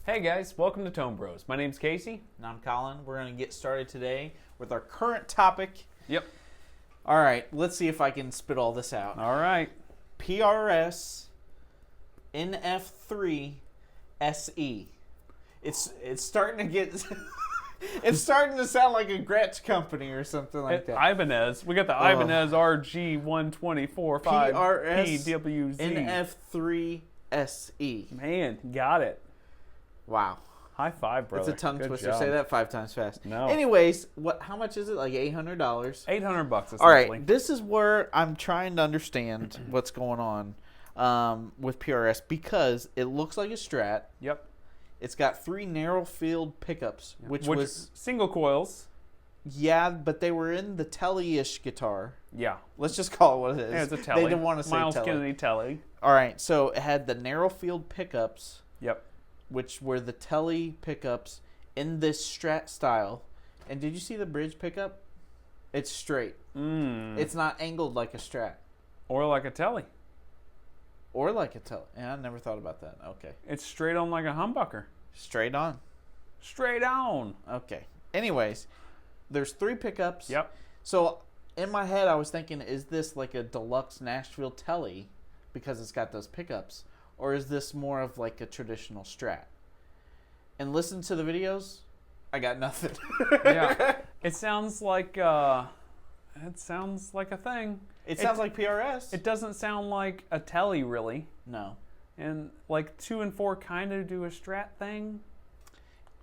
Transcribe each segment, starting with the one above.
Hey guys, welcome to ToneBros. My name's Casey. And I'm Colin. We're going to get started today with our current topic. Yep. All right, let's see if I can spit all this out. All right. PRS NF3 SE. It's starting to get... It's starting to sound like a Gretsch company or something like that. Ibanez. We got the Ibanez RG1245 PRS PWZ. NF3 SE. Man, got it. Wow. High five, brother. It's a tongue Good twister. job. Say that 5 times fast. No. Anyways, how much is it? Like $800? $800 essentially. All right, this is where I'm trying to understand what's going on with PRS because it looks like a Strat. Yep. It's got 3 narrow field pickups, which was single coils. Yeah, but they were in the Telly-ish guitar. Yeah. Let's just call it what it is. Yeah, it's a Telly. They didn't want to say Miles Telly. Kennedy Telly. All right, so it had the narrow field pickups. Yep. Which were the Telly pickups in this Strat style. And did you see the bridge pickup? It's straight. It's not angled like a Strat. Or like a Telly. Or like a Telly. Yeah, I never thought about that. Okay. It's straight on like a humbucker. Straight on. Straight on. Okay. Anyways, there's 3 pickups. Yep. So in my head, I was thinking, is this like a deluxe Nashville Telly because it's got those pickups? Or is this more of like a traditional Strat? And listen to the videos, I got nothing. Yeah. It sounds like a thing. It sounds like PRS. It doesn't sound like a Telly, really. No. And like 2 and 4 kind of do a Strat thing.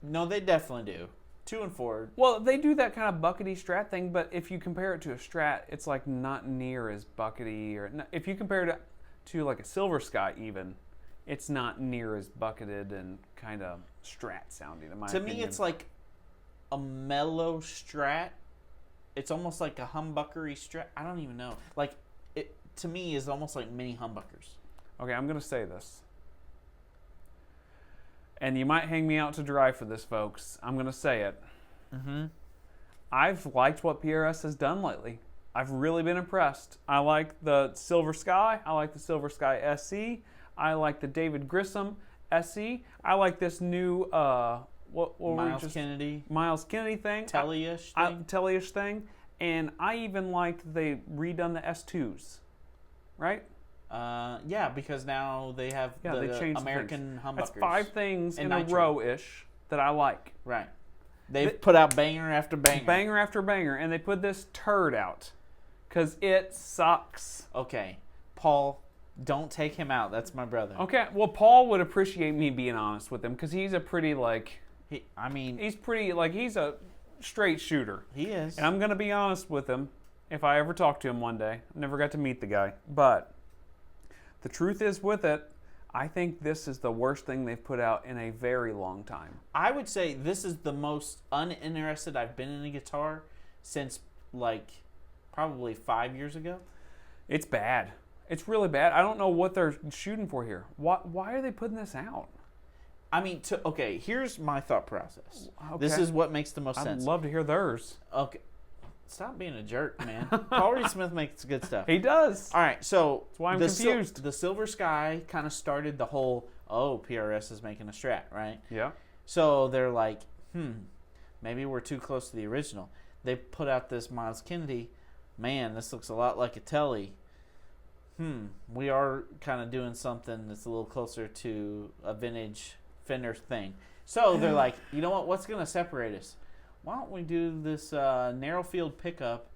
No, they definitely do. 2 and 4. Well, they do that kind of buckety Strat thing, but if you compare it to a Strat, it's like not near as buckety. Or if you compare it to like a Silver Sky even, it's not near as bucketed and kind of Strat sounding in my opinion. To me, it's like a mellow Strat. It's almost like a humbuckery Strat. I don't even know. Like, it to me is almost like mini humbuckers. Okay, I'm going to say this. And you might hang me out to dry for this, folks. I'm going to say it. I've liked what PRS has done lately. I've really been impressed. I like the Silver Sky. I like the Silver Sky SE. I like the David Grissom SE. I like this new Miles Kennedy thing. Telly-ish thing. Telly-ish thing. And I even liked they redone the S2s. Right? Yeah, because now they have they changed American humbuckers. That's 5 things in a nitro. row-ish that I like. Right. They've put out banger after banger. Banger after banger. And they put this turd out. Because it sucks. Okay. Paul, don't take him out. That's my brother. Okay. Well, Paul would appreciate me being honest with him. Because he's a pretty, he's a straight shooter. He is. And I'm going to be honest with him if I ever talk to him one day. I never got to meet the guy. But the truth is with it, I think this is the worst thing they've put out in a very long time. I would say this is the most uninterested I've been in a guitar since, probably 5 years ago. It's bad. It's really bad. I don't know what they're shooting for here. Why are they putting this out? I mean, okay, here's my thought process. Okay. This is what makes the most sense. I'd love to hear theirs. Okay. Stop being a jerk, man. Paul Reed Smith makes good stuff. He does. All right, so that's why I'm confused. The Silver Sky kind of started the whole, PRS is making a Strat, right? Yeah. So they're like, maybe we're too close to the original. They put out this Miles Kennedy. Man, this looks a lot like a Telly. We are kind of doing something that's a little closer to a vintage Fender thing. So they're like, you know what? What's going to separate us? Why don't we do this narrow field pickup,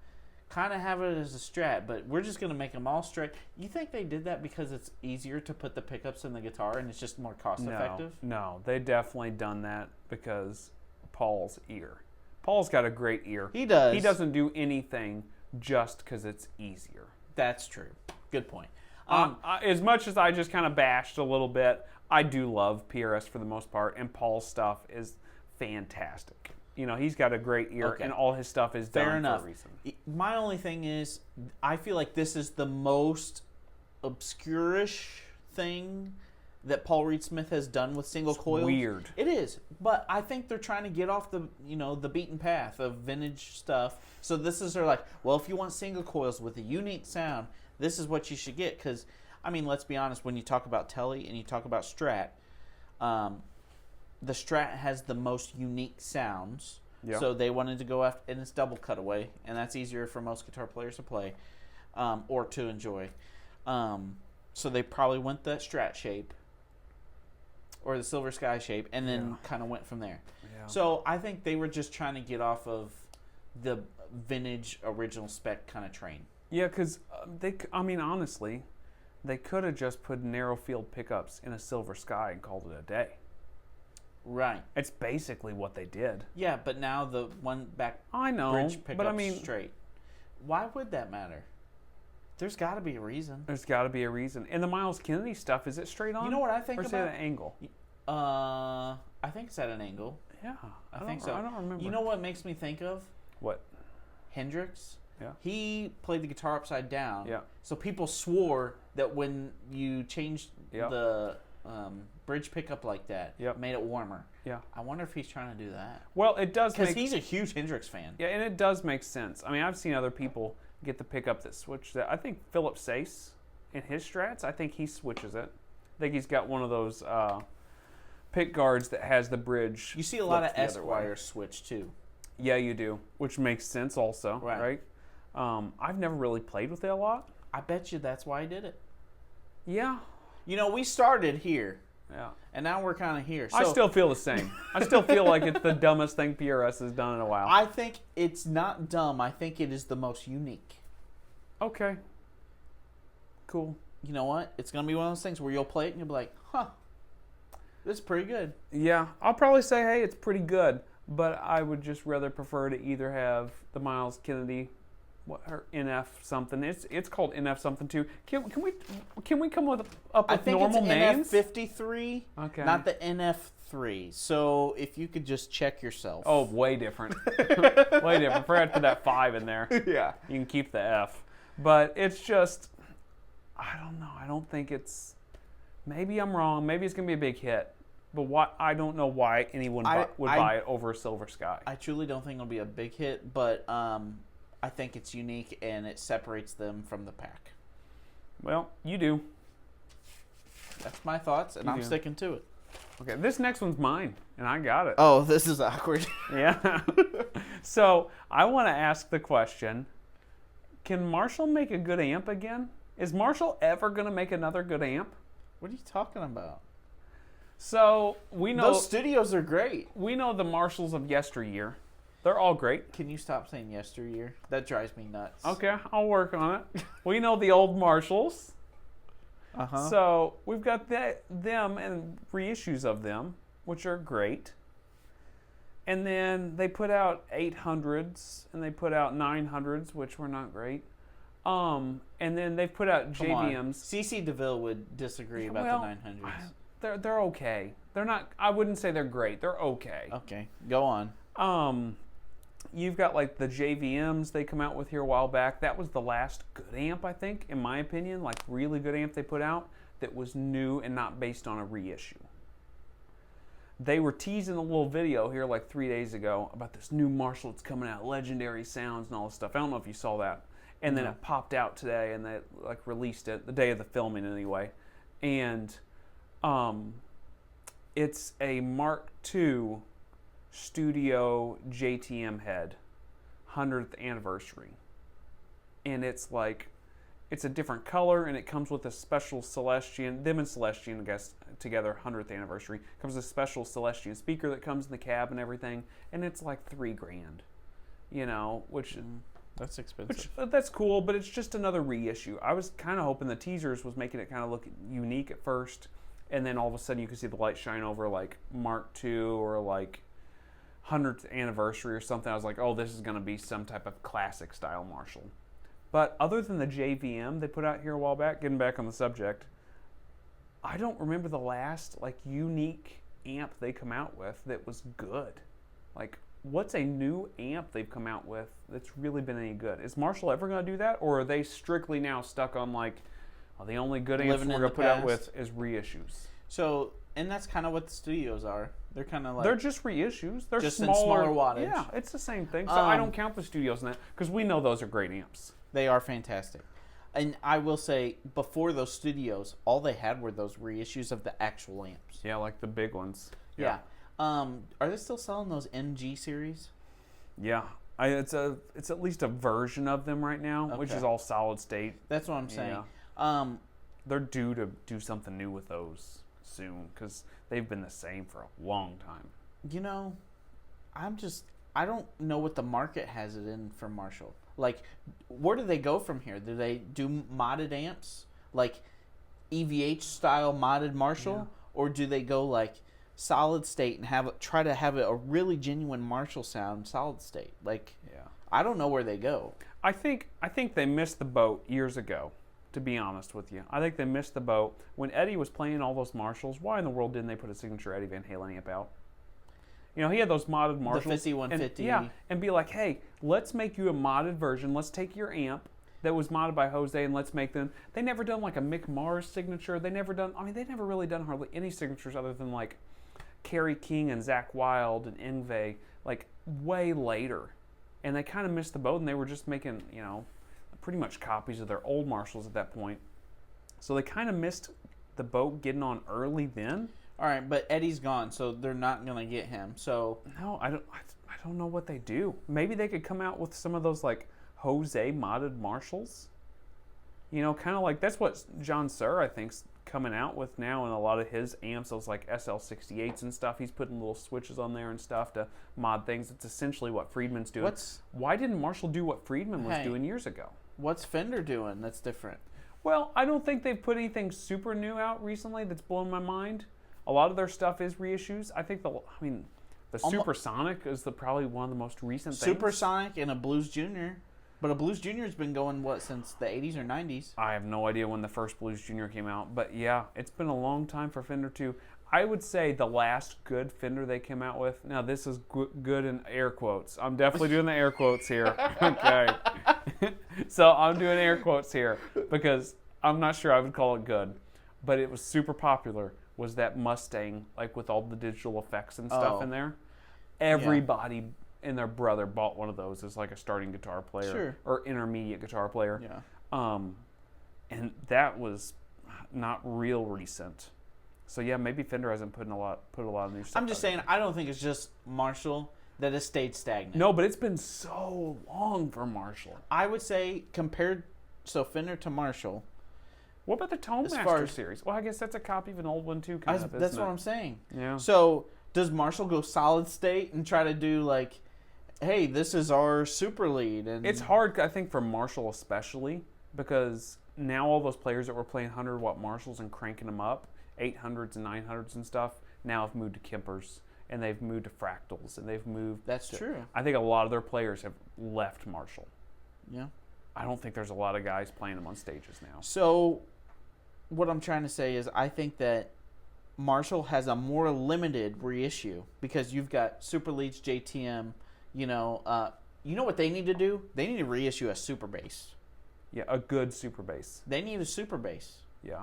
kind of have it as a Strat, but we're just going to make them all straight. You think they did that because it's easier to put the pickups in the guitar and it's just more cost effective? No, they definitely done that because Paul's ear. Paul's got a great ear. He does. He doesn't do anything just because it's easier. That's true. Good point. As much as I just kind of bashed a little bit, I do love PRS for the most part, and Paul's stuff is fantastic. You know, he's got a great ear, and all his stuff is done for a reason. My only thing is, I feel like this is the most obscure-ish thing that Paul Reed Smith has done with single coils. Weird. It is, but I think they're trying to get off the the beaten path of vintage stuff. So this is well, if you want single coils with a unique sound, this is what you should get. Because I mean, let's be honest, when you talk about Telly and you talk about Strat, the Strat has the most unique sounds. Yeah. So they wanted to go after, and it's double cutaway, and that's easier for most guitar players to play or to enjoy. So they probably went that Strat shape or the Silver Sky shape, and then kind of went from there. Yeah. So I think they were just trying to get off of the vintage original spec kind of train. Yeah, because honestly, they could have just put narrow field pickups in a Silver Sky and called it a day. Right. It's basically what they did. Yeah, but now the one back I know, bridge pickup's but I mean, straight. Why would that matter? There's got to be a reason. There's got to be a reason. And the Miles Kennedy stuff, is it straight on? You know what I think or is about? it at an angle? I think it's at an angle. Yeah, I think so. I don't remember. You know what makes me think of? What? Hendrix. Yeah. He played the guitar upside down. Yeah. So people swore that when you changed Yeah. the bridge pickup like that, Yep. made it warmer. Yeah. I wonder if he's trying to do that. Well, it does Because make... he's a huge Hendrix fan. Yeah, and it does make sense. I mean, I've seen other people get the pickup that switch that. I think Philip Sace in his Strats, I think he switches it. I think he's got one of those pick guards that has the bridge. You see a lot of flipped the other way. Esquire switch too. Yeah, you do, which makes sense also, right? I've never really played with it a lot. I bet you that's why he did it. Yeah. You know, we started here, Yeah. and now we're kind of here. So I still feel the same. I still feel like it's the dumbest thing PRS has done in a while. I think it's not dumb. I think it is the most unique. Okay. Cool. You know what? It's going to be one of those things where you'll play it and you'll be like, huh, this is pretty good. Yeah, I'll probably say, hey, it's pretty good, but I would just rather prefer to either have the Miles Kennedy, or NF something. It's called NF something too. Can we come up I with think normal it's names? NF53, Okay. not the NF3. So if you could just check yourself. Oh, way different. Way different. Forgot to put that 5 in there. Yeah. You can keep the F. But it's just, I don't know. I don't think it's, maybe I'm wrong. Maybe it's going to be a big hit. But I don't know why anyone would buy it over a Silver Sky. I truly don't think it'll be a big hit, but I think it's unique and it separates them from the pack. Well, you do. That's my thoughts, and You I'm do. sticking to it. Okay, this next one's mine, and I got it. Oh, this is awkward. Yeah. So I want to ask the question, can Marshall make a good amp again? Is Marshall ever going to make another good amp? What are you talking about? So we know Those studios are great. we know the Marshalls of yesteryear. They're all great. Can you stop saying yesteryear? That drives me nuts. Okay, I'll work on it. We know the old Marshalls. Uh-huh. So we've got them and reissues of them, which are great. And then they put out 800s and they put out 900s, which were not great. And then they've put out Come on. JVMs. CC DeVille would disagree about Well, the 900s. They're okay. They're not. I wouldn't say they're great. They're okay. Okay, go on. You've got like the JVMs they come out with here a while back. That was the last good amp, I think, in my opinion, like really good amp they put out that was new and not based on a reissue. They were teasing a little video here like 3 days ago about this new Marshall that's coming out, legendary sounds and all this stuff. I don't know if you saw that. And then No. it popped out today and they like released it the day of the filming anyway. And it's a Mark II Studio JTM head, 100th anniversary. And it's like, it's a different color and it comes with a special Celestian, them and Celestian, I guess, together, 100th anniversary. Comes with a special Celestian speaker that comes in the cab and everything. And it's like $3,000, you know, which... That's expensive. Which, that's cool, but it's just another reissue. I was kind of hoping the teasers was making it kind of look unique at first, and then all of a sudden you could see the light shine over like Mark II or like 100th anniversary or something. I was like, oh, this is going to be some type of classic style Marshall. But other than the JVM they put out here a while back, getting back on the subject, I don't remember the last like unique amp they come out with that was good. Like, what's a new amp they've come out with that's really been any good? Is Marshall ever going to do that, or are they strictly now stuck on like, well, the only good amps Living we're in going the to put out past. with is reissues? So, and that's kind of what the studios are. They're kind of like... They're just reissues. They're just in smaller, smaller wattage. Yeah, it's the same thing. So I don't Um, count the studios in that because we know those are great amps. They are fantastic. And I will say, before those studios, all they had were those reissues of the actual amps. Yeah, like the big ones. Yeah. Are they still selling those MG series? Yeah. It's at least a version of them right now, which is all solid state. That's what I'm saying. Yeah. They're due to do something new with those soon because they've been the same for a long time. You know, I don't know what the market has it in for Marshall. Like, where do they go from here? Do they do modded amps, like EVH style modded Marshall, or do they go like solid state and try to have a really genuine Marshall sound solid state? Like, I don't know where they go. I think they missed the boat years ago. To be honest with you, I think they missed the boat when Eddie was playing all those Marshalls. Why in the world didn't they put a signature Eddie Van Halen amp out? You know, he had those modded Marshalls. The 5150. And be like, hey, let's make you a modded version. Let's take your amp that was modded by Jose and let's make them. They never done like a Mick Mars signature. They never really done hardly any signatures other than like Kerry King and Zakk Wylde and Yngwie, like way later. And they kind of missed the boat and they were just making, you know, pretty much copies of their old Marshalls at that point. So they kind of missed the boat getting on early then. All right, but Eddie's gone, so they're not going to get him. So no, I don't know what they do. Maybe they could come out with some of those like Jose modded Marshalls. You know, kind of like that's what John Suhr I think's coming out with now in a lot of his amps, those like SL68s and stuff. He's putting little switches on there and stuff to mod things. It's essentially what Friedman's doing. Why didn't Marshall do what Friedman was doing years ago? What's Fender doing that's different? Well, I don't think they've put anything super new out recently that's blown my mind. A lot of their stuff is reissues. I think the Supersonic is probably one of the most recent things. Supersonic and a Blues Junior. But a Blues Junior has been going, since the 80s or 90s? I have no idea when the first Blues Junior came out. But yeah, it's been a long time for Fender too. I would say the last good Fender they came out with, now this is good in air quotes. I'm definitely doing the air quotes here. Okay. So I'm doing air quotes here because I'm not sure I would call it good. But it was super popular, was that Mustang, like with all the digital effects and stuff in there. Everybody and their brother bought one of those as like a starting guitar player or intermediate guitar player. Yeah. And that was not real recent. So yeah, maybe Fender hasn't put a lot of new stuff. I'm just saying, I don't think it's just Marshall that has stayed stagnant. No, but it's been so long for Marshall. I would say Fender to Marshall. What about the Tone Master series? Well, I guess that's a copy of an old one too. That's what I'm saying. Yeah. So does Marshall go solid state and try to do like, hey, this is our super lead? And it's hard, I think, for Marshall especially because now all those players that were playing 100-watt Marshalls and cranking them up, 800s and 900s and stuff, now have moved to Kempers and they've moved to Fractals and they've moved. That's true. I think a lot of their players have left Marshall. Yeah. I don't think there's a lot of guys playing them on stages now. So what I'm trying to say is I think that Marshall has a more limited reissue because you've got Super Leads, JTM, you know what they need to do? They need to reissue a super bass. Yeah, a good super bass. They need a super bass. Yeah.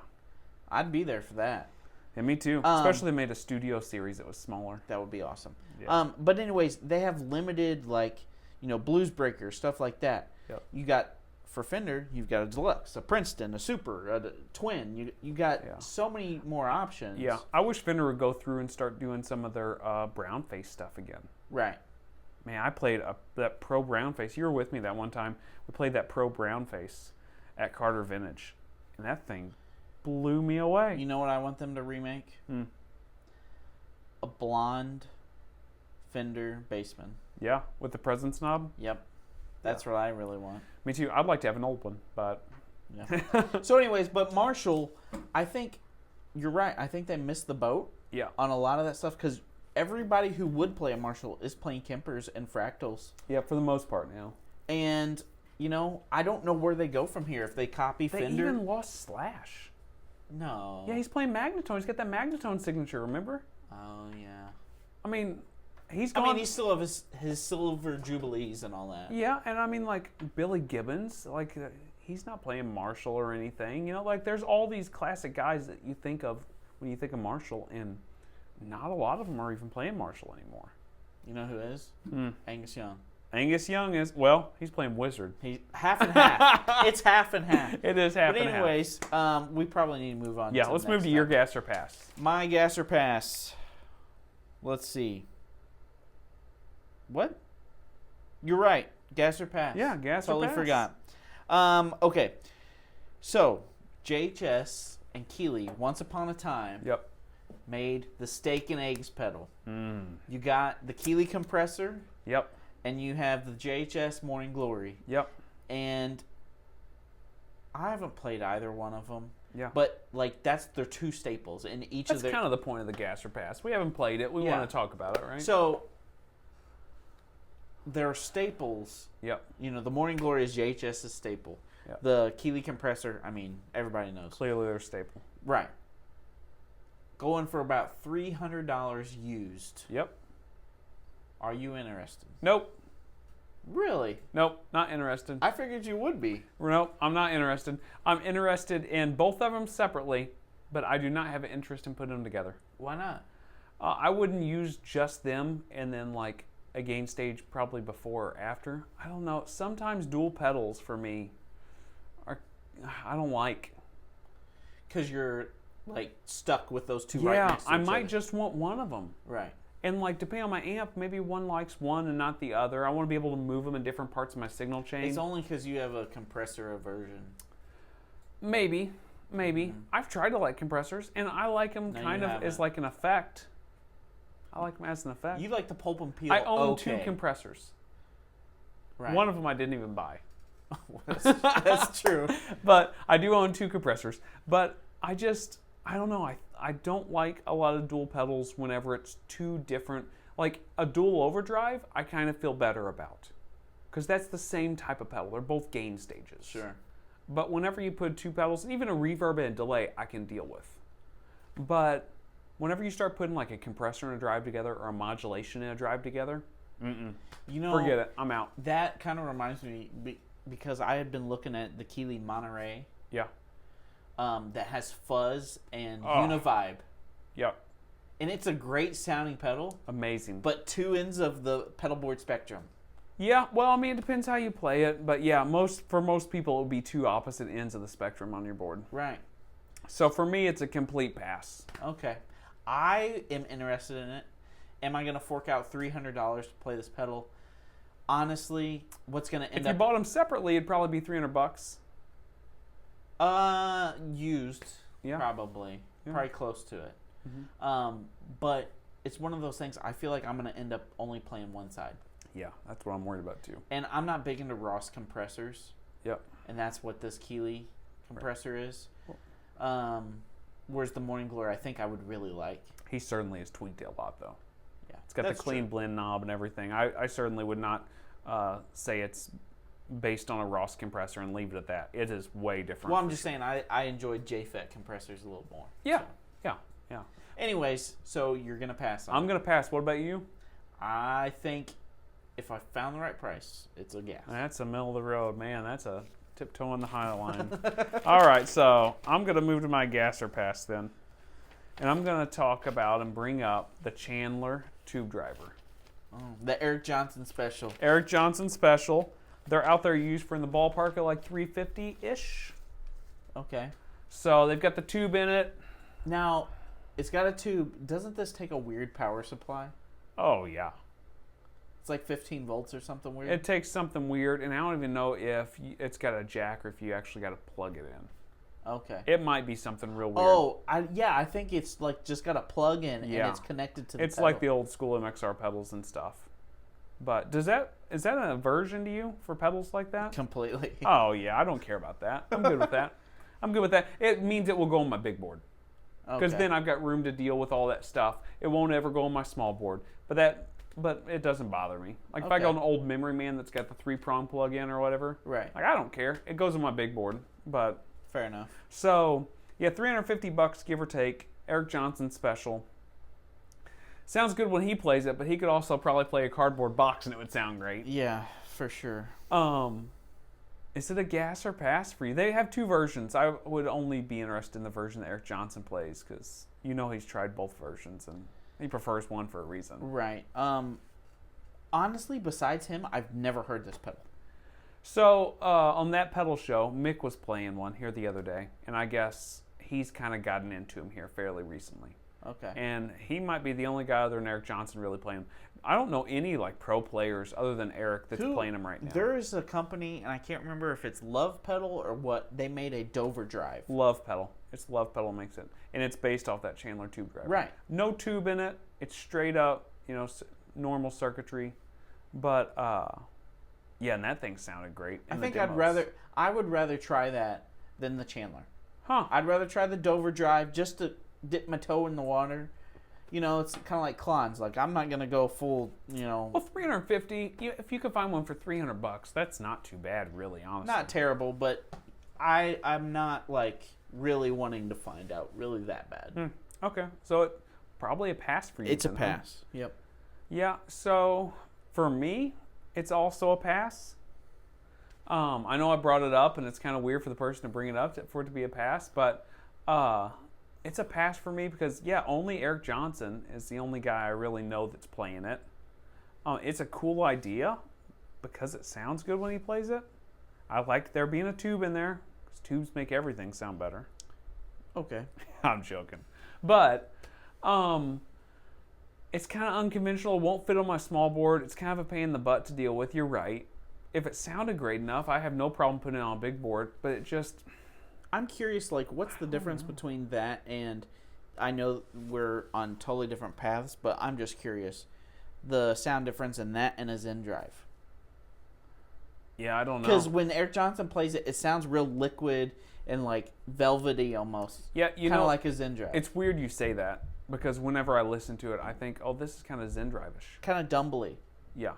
I'd be there for that. Yeah, me too. Especially they made a studio series that was smaller. That would be awesome. Yeah. But anyways, they have limited Blues Breakers, stuff like that. Yep. You got for Fender, you've got a Deluxe, a Princeton, a Super, a Twin. You got so many more options. Yeah, I wish Fender would go through and start doing some of their brown face stuff again. Right. Man, I played that Pro Brown Face. You were with me that one time. We played that Pro Brown Face at Carter Vintage, and that thing blew me away. You know what I want them to remake? A blonde Fender Bassman. Yeah, with the presence knob? Yep. That's what I really want. Me too. I'd like to have an old one, but... Yeah. So anyways, but Marshall, I think you're right. I think they missed the boat on a lot of that stuff because everybody who would play a Marshall is playing Kempers and Fractals. Yeah, for the most part now. And, I don't know where they go from here. If they copy Fender. They even lost Slash. No. Yeah, he's playing Magnetone. He's got that Magnetone signature, remember? Oh, yeah. I mean, he's gone... he still have his silver jubilees and all that. Yeah, and I mean, like, Billy Gibbons, like, he's not playing Marshall or anything. There's all these classic guys that you think of when you think of Marshall, and not a lot of them are even playing Marshall anymore. You know who is? Angus Young. Angus Young is, he's playing Wizard. He's half and half. It's half and half. It is half and half. But anyways, we probably need to move on. Yeah, let's move to your gas or pass. My gas or pass. Let's see. What? You're right. Gas or pass? Yeah, gas or totally pass. forgot. Okay. So, JHS and Keeley, once upon a time, Yep. made the steak and eggs pedal. Mm. You got the Keeley compressor, Yep. and you have the JHS Morning Glory. Yep. And I haven't played either one of them. Yeah. But, like, that's their two staples. And each That's of their... kind of the point of the gas or pass. We haven't played it. We Yeah. want to talk about it, right? So, their staples, Yep. you know, the Morning Glory is JHS's staple. Yep. The Keeley compressor, I mean, everybody knows. Clearly their staple. Right. Going for about $300 used. Yep. Are you interested? Nope. Really? Nope. Not interested. I figured you would be. Nope. I'm not interested. I'm interested in both of them separately, but I do not have an interest in putting them together. Why not? I wouldn't use just them and then like a gain stage probably before or after. I don't know. Sometimes dual pedals for me are, I don't like. Because you're, like, stuck with those two right Yeah, next to I each might other. just want one of them. Right. And like depending on my amp, maybe one likes one and not the other. I want to be able to move them in different parts of my signal chain. It's only because you have a compressor aversion. Maybe. Mm-hmm. I've tried to like compressors, and I like them No, kind you of haven't. as like an effect. I like them as an effect. You like the pulp and peel. I own okay. 2 compressors. Right. One of them I didn't even buy. That's true. But I do own 2 compressors. But I don't know. I don't like a lot of dual pedals whenever it's 2 different. Like a dual overdrive, I kind of feel better about. Because that's the same type of pedal. They're both gain stages. Sure. But whenever you put 2 pedals, even a reverb and a delay, I can deal with. But whenever you start putting like a compressor and a drive together or a modulation and a drive together, You know, forget it. I'm out. That kind of reminds me because I had been looking at the Keeley Monterey Yeah. that has fuzz and Oh. univibe. Yep. And it's a great sounding pedal, Amazing. but 2 ends of the pedal board spectrum. Yeah, well, I mean, it depends how you play it. But yeah, for most people, it would be 2 opposite ends of the spectrum on your board. Right. So for me, it's a complete pass. Okay. I am interested in it. Am I going to fork out $300 to play this pedal? Honestly, what's going to end If you up... bought them separately, it'd probably be $300. Used, Yeah. probably. Yeah. Probably close to it. But it's one of those things, I feel like I'm going to end up only playing one side. Yeah, that's what I'm worried about too. And I'm not big into Ross compressors. Yep. And that's what this Keeley compressor is. Whereas the Morning Glory, I think I would really like. He certainly has tweaked it a lot, though. Yeah, It's got the clean blend knob and everything. I certainly would not say it's based on a Ross compressor and leave it at that. It is way different. Well, I'm just saying I enjoyed JFET compressors a little more. Yeah, So. yeah. Anyways, so you're going to pass on I'm it. going to pass. What about you? I think if I found the right price, it's a gas. That's a middle of the road, man. That's a tiptoeing the high line. All right, so I'm going to move to my gas or pass then. And I'm going to talk about and bring up the Chandler Tube Driver. Oh, the Eric Johnson special. Eric Johnson special. They're out there used for in the ballpark of like $350-ish. Okay. So they've got the tube in it. Now, it's got a tube. Doesn't this take a weird power supply? Oh, yeah. It's like 15 volts or something weird. It takes something weird, and I don't even know if it's got a jack or if you actually got to plug it in. Okay. It might be something real weird. Oh, I think it's like just got a plug in and it's connected to the It's pedal. like the old school MXR pedals and stuff. But is that an aversion to you for pedals like that? Completely. Oh, yeah, I don't care about that. I'm good with that. I'm good with that. It means it will go on my big board. Because then I've got room to deal with all that stuff. It won't ever go on my small board. But it doesn't bother me. Like if I got an old Memory Man that's got the 3-prong plug-in or whatever. Right. Like I don't care. It goes on my big board. But Fair enough. so yeah, $350 give or take. Eric Johnson special. Sounds good when he plays it, but he could also probably play a cardboard box and it would sound great. Yeah, for sure. Is it a gas or pass for you? They have 2 versions. I would only be interested in the version that Eric Johnson plays because you know he's tried both versions and he prefers one for a reason. Right. Honestly, besides him, I've never heard this pedal. So on that pedal show, Mick was playing one here the other day, and I guess he's kind of gotten into him here fairly recently. Okay. And he might be the only guy other than Eric Johnson really playing. I don't know any like pro players other than Eric that's playing him right now. There is a company, and I can't remember if it's Love Pedal or what. They made a overdrive. Love Pedal. It's Love Pedal makes it, and it's based off that Chandler Tube Driver. Right. No tube in it. It's straight up, normal circuitry. But yeah, and that thing sounded great. I think I would rather try that than the Chandler. Huh. I'd rather try the overdrive just to dip my toe in the water. It's kind of like Klons. Like, I'm not going to go full, Well, $350, if you could find one for $300, that's not too bad, really, honestly. Not terrible, but I'm not, like, really wanting to find out really that bad. Okay, so probably a pass for you. It's a pass. Yep. Yeah, so for me, it's also a pass. I know I brought it up, and it's kind of weird for the person to bring it up for it to be a pass, but it's a pass for me because, only Eric Johnson is the only guy I really know that's playing it. It's a cool idea because it sounds good when he plays it. I like there being a tube in there because tubes make everything sound better. Okay. I'm joking. But it's kind of unconventional. It won't fit on my small board. It's kind of a pain in the butt to deal with. You're right. If it sounded great enough, I have no problem putting it on a big board, but it just... I'm curious, like, what's the difference between that and, I know we're on totally different paths, but I'm just curious, the sound difference in that and a Zen Drive. Yeah, I don't know. Because when Eric Johnson plays it, it sounds real liquid and, like, velvety almost. Yeah, kind of like a Zen Drive. It's weird you say that, because whenever I listen to it, I think, oh, this is kind of Zen Drive-ish. Kind of dumbly. Yeah.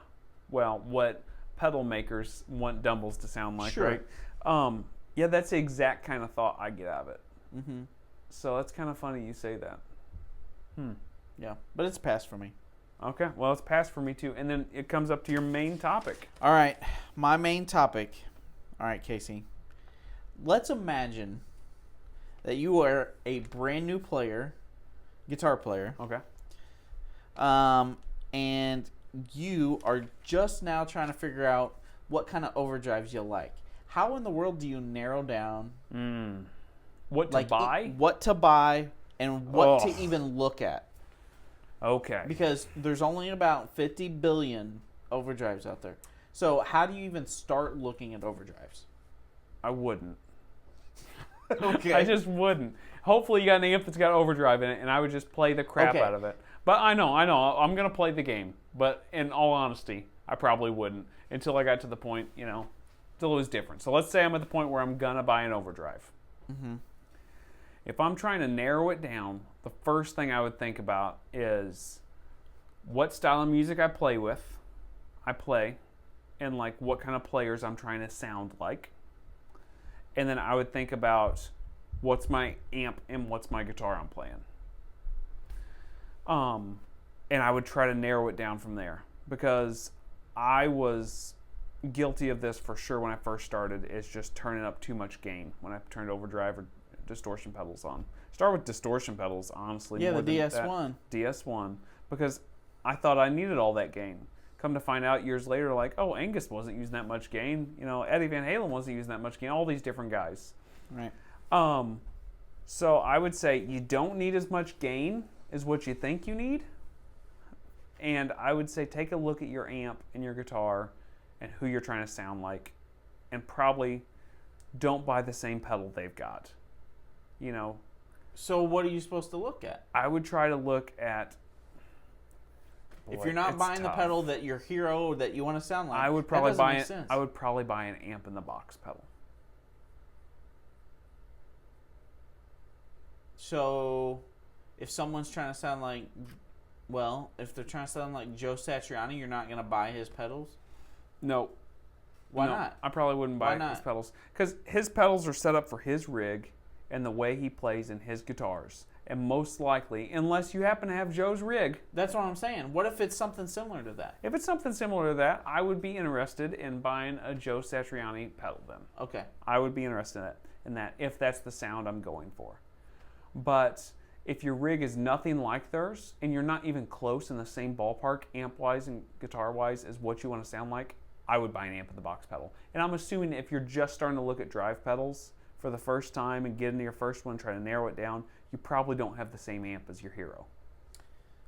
Well, what pedal makers want dumbles to sound like, sure. Right? Yeah, that's the exact kind of thought I get out of it. Mm-hmm. So that's kind of funny you say that. Yeah, but it's a pass for me. Okay, well, it's passed for me too. And then it comes up to your main topic. All right, my main topic. All right, Casey. Let's imagine that you are a brand new guitar player. Okay. And you are just now trying to figure out what kind of overdrives you like. How in the world do you narrow down what to buy? What to buy and what to even look at? Okay. Because there's only about 50 billion overdrives out there. So how do you even start looking at overdrives? I wouldn't. Okay. I just wouldn't. Hopefully you got an amp that's got overdrive in it, and I would just play the crap out of it. But I know. I'm going to play the game. But in all honesty, I probably wouldn't until I got to the point, till it was different. So let's say I'm at the point where I'm going to buy an overdrive. Mm-hmm. If I'm trying to narrow it down, the first thing I would think about is what style of music I play, and like what kind of players I'm trying to sound like. And then I would think about what's my amp and what's my guitar I'm playing. And I would try to narrow it down from there because I was guilty of this for sure when I first started, is just turning up too much gain when I turned overdrive or distortion pedals on. Start with distortion pedals, honestly. Yeah, more the than DS1. DS1, because I thought I needed all that gain. Come to find out years later, like, oh, Angus wasn't using that much gain. Eddie Van Halen wasn't using that much gain. All these different guys. Right. So I would say you don't need as much gain as what you think you need. And I would say take a look at your amp and your guitar and who you're trying to sound like, and probably don't buy the same pedal they've got. So what are you supposed to look at? I would try to look at... If you're not buying the pedal that your hero or that you want to sound like, I would probably that doesn't make sense. I would probably buy an amp in the box pedal. So, if someone's trying to sound like, if they're trying to sound like Joe Satriani, you're not going to buy his pedals? No. Why not? I probably wouldn't buy his pedals. Because his pedals are set up for his rig and the way he plays in his guitars. And most likely, unless you happen to have Joe's rig. That's what I'm saying. What if it's something similar to that? If it's something similar to that, I would be interested in buying a Joe Satriani pedal then. Okay. I would be interested in that if that's the sound I'm going for. But if your rig is nothing like theirs and you're not even close in the same ballpark amp-wise and guitar-wise as what you want to sound like, I would buy an amp in the box pedal. And I'm assuming if you're just starting to look at drive pedals for the first time and get into your first one, try to narrow it down, you probably don't have the same amp as your hero.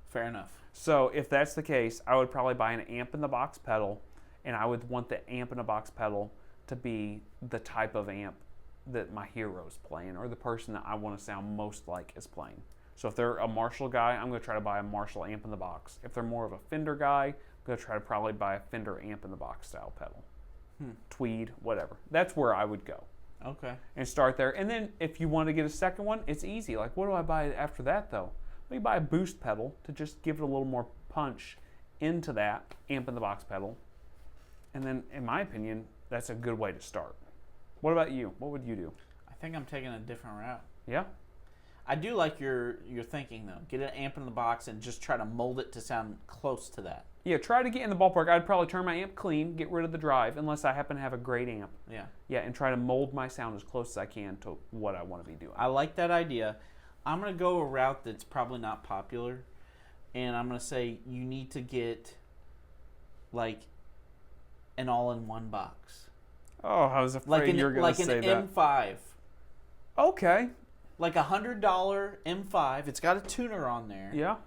Fair enough. So if that's the case, I would probably buy an amp in the box pedal, and I would want the amp in the box pedal to be the type of amp that my hero's playing, or the person that I want to sound most like is playing. So if they're a Marshall guy, I'm going to try to buy a Marshall amp in the box. If they're more of a Fender guy, I'm going to try to probably buy a Fender amp in the box style pedal. Tweed, whatever. That's where I would go. Okay. And start there. And then if you want to get a second one, it's easy. Like, what do I buy after that, though? Let me buy a boost pedal to just give it a little more punch into that amp in the box pedal. And then, in my opinion, that's a good way to start. What about you? What would you do? I think I'm taking a different route. Yeah? I do like your thinking, though. Get an amp in the box and just try to mold it to sound close to that. Yeah, try to get in the ballpark. I'd probably turn my amp clean, get rid of the drive, unless I happen to have a great amp. Yeah. Yeah, and try to mold my sound as close as I can to what I want to be doing. I like that idea. I'm going to go a route that's probably not popular, and I'm going to say you need to get, like, an all-in-one box. Oh, I was afraid you were going to say that. Like an M5. Okay. Like a $100 M5. It's got a tuner on there. Yeah.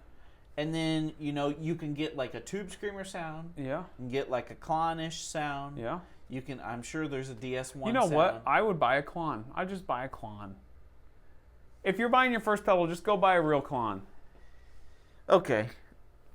And then, you can get like a tube screamer sound. Yeah. You can get like a Klon-ish sound. Yeah. You can, I'm sure there's a DS1 You know sound. what? I would buy a Klon. I'd just buy a Klon. If you're buying your first pedal, just go buy a real Klon. Okay.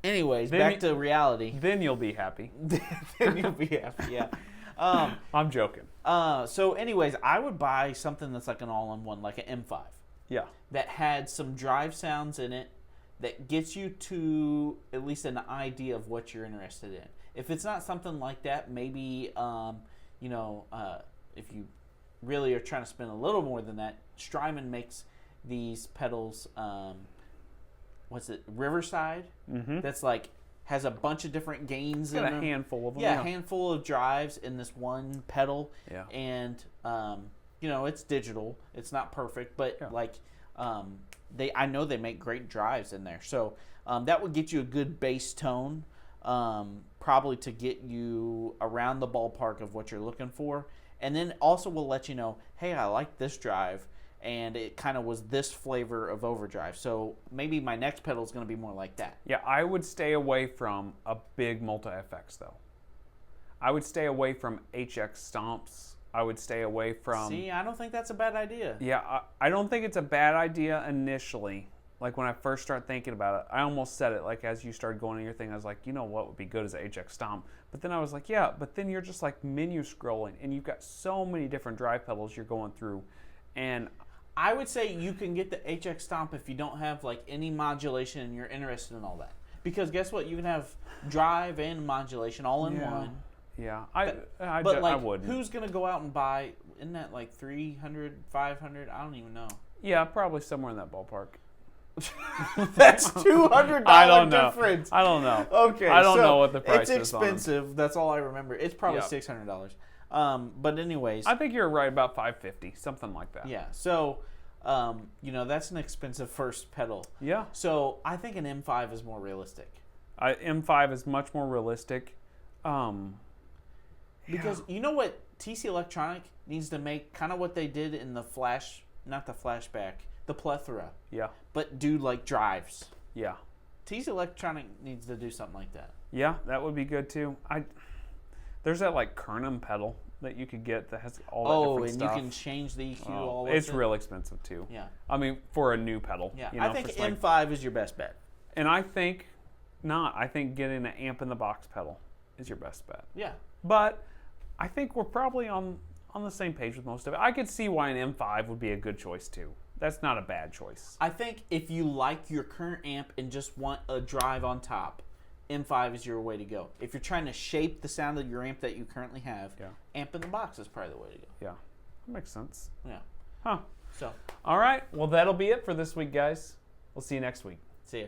Anyways, back to reality. Then you'll be happy. Then you'll be happy, yeah. I'm joking. So anyways, I would buy something that's like an all-in-one, like an M5. Yeah. That had some drive sounds in it that gets you to at least an idea of what you're interested in. If it's not something like that, maybe, if you really are trying to spend a little more than that, Strymon makes these pedals, Riverside? Mm-hmm. That's like, has a bunch of different gains in Got them. a handful of them. Yeah, a handful of drives in this one pedal. Yeah. And, it's digital. It's not perfect, but I know they make great drives in there. So that would get you a good bass tone, probably to get you around the ballpark of what you're looking for. And then also will let you know, hey, I like this drive, and it kind of was this flavor of overdrive. So maybe my next pedal is going to be more like that. Yeah, I would stay away from a big multi-effects, though. I would stay away from HX stomps. I would stay away from... See, I don't think that's a bad idea. Yeah, I don't think it's a bad idea initially. Like, when I first started thinking about it, I almost said it, like, as you started going on your thing, I was like, you know what would be good as an HX stomp? But then I was like, yeah, but then you're just, like, menu scrolling, and you've got so many different drive pedals you're going through, and... I would say you can get the HX stomp if you don't have, like, any modulation and you're interested in all that. Because guess what? You can have drive and modulation all in one. Yeah, I wouldn't. Who's going to go out and buy, isn't that like 300, 500? I don't even know. Yeah, probably somewhere in that ballpark. That's $200 difference. I don't know. Okay, I don't know what the price is. It's expensive. That's all I remember. It's probably $600. But anyways, I think you're right about $550, something like that. Yeah. So, that's an expensive first pedal. Yeah. So I think an M5 is more realistic. M5 is much more realistic. Because you know what TC Electronic needs to make? Kind of what they did in the the Plethora. Yeah. But do like drives. Yeah. TC Electronic needs to do something like that. Yeah, that would be good too. There's that like Kernum pedal that you could get that has all that different stuff. You can change the EQ all of it. It's real expensive too. Yeah. I mean, for a new pedal. Yeah. I think M5 is your best bet. And I think not. I think getting an amp in the box pedal is your best bet. Yeah. But I think we're probably on the same page with most of it. I could see why an M5 would be a good choice too. That's not a bad choice. I think if you like your current amp and just want a drive on top, M5 is your way to go. If you're trying to shape the sound of your amp that you currently have, amp in the box is probably the way to go. Yeah, that makes sense. Yeah. Huh. So. All right. Well, that'll be it for this week, guys. We'll see you next week. See ya.